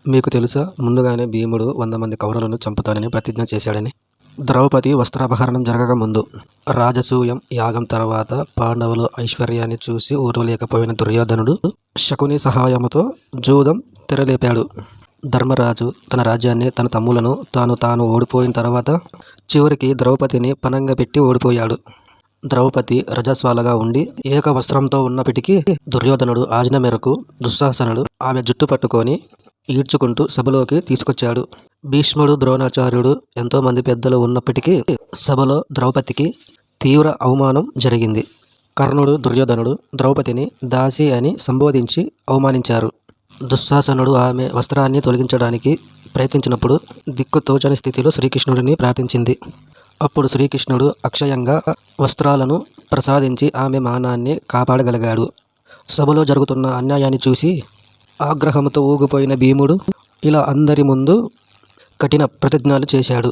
మీకు తెలుసా, ముందుగానే భీముడు 100 మంది కౌరవులను చంపుతానని ప్రతిజ్ఞ చేశాడని. ద్రౌపది వస్త్రాపహరణం జరగకముందు, రాజసూయం యాగం తర్వాత పాండవుల ఐశ్వర్యాన్ని చూసి ఓర్వలేకపోయిన దుర్యోధనుడు శకుని సహాయముతో జూదం తెరలేపాడు. ధర్మరాజు తన రాజ్యాన్ని, తన తమ్ములను తాను ఓడిపోయిన తర్వాత చివరికి ద్రౌపదిని పణంగా పెట్టి ఓడిపోయాడు. ద్రౌపది రజస్వాలగా ఉండి ఏక వస్త్రంతో ఉన్నప్పటికీ దుర్యోధనుడు ఆజ్ఞ మేరకు దుశ్శాసనుడు ఆమె జుట్టు పట్టుకొని ఈడ్చుకుంటూ సభలోకి తీసుకొచ్చాడు. భీష్ముడు, ద్రోణాచార్యుడు, ఎంతో మంది పెద్దలు ఉన్నప్పటికీ సభలో ద్రౌపదికి తీవ్ర అవమానం జరిగింది. కర్ణుడు, దుర్యోధనుడు ద్రౌపదిని దాసి అని సంబోధించి అవమానించారు. దుశ్శాసనుడు ఆమె వస్త్రాన్ని తొలగించడానికి ప్రయత్నించినప్పుడు దిక్కుతోచని స్థితిలో శ్రీకృష్ణుడిని ప్రార్థించింది. అప్పుడు శ్రీకృష్ణుడు అక్షయంగా వస్త్రాలను ప్రసాదించి ఆమె మానాన్ని కాపాడగలిగాడు. సభలో జరుగుతున్న అన్యాయాన్ని చూసి ఆగ్రహంతో ఊగిపోయిన భీముడు ఇలా అందరి ముందు కఠిన ప్రతిజ్ఞలు చేశాడు.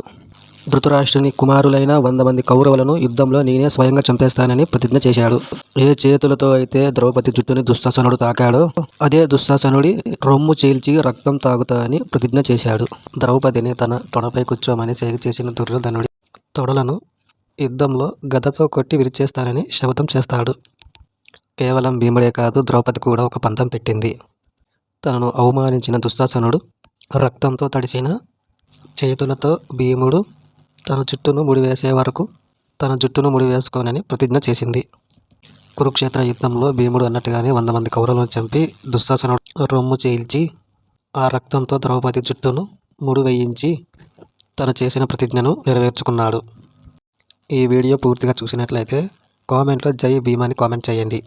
ధృతరాష్ట్రుని కుమారులైన 100 మంది కౌరవులను యుద్ధంలో నేనే స్వయంగా చంపేస్తానని ప్రతిజ్ఞ చేశాడు. ఏ చేతులతో అయితే ద్రౌపది జుట్టుని దుశ్శాసనుడు తాకాడో అదే దుశ్శాసనుడి రొమ్ము చీల్చి రక్తం తాగుతానని ప్రతిజ్ఞ చేశాడు. ద్రౌపదిని తన తొడపై కూర్చోమని సేగ చేసిన దుర్యోధనుడి తొడలను యుద్ధంలో గదతో కొట్టి విరిచేస్తానని శపథం చేస్తాడు. కేవలం భీముడే కాదు, ద్రౌపది కూడా ఒక పంతం పెట్టింది. తనను అవమానించిన దుశ్శాసనుడు రక్తంతో తడిసిన చేతులతో భీముడు తన జుట్టును ముడివేసే వరకు తన జుట్టును ముడివేసుకోనని ప్రతిజ్ఞ చేసింది. కురుక్షేత్ర యుద్ధంలో భీముడు అన్నట్టుగానే 100 మంది కౌరవులను చంపి దుశ్శాసనుడు రొమ్ము చీల్చి ఆ రక్తంతో ద్రౌపది జుట్టును ముడివేయించి తను చేసిన ప్రతిజ్ఞను నెరవేర్చుకున్నాడు. ఈ వీడియో పూర్తిగా చూసినట్లయితే కామెంట్లో జై భీమ్ అని కామెంట్ చేయండి.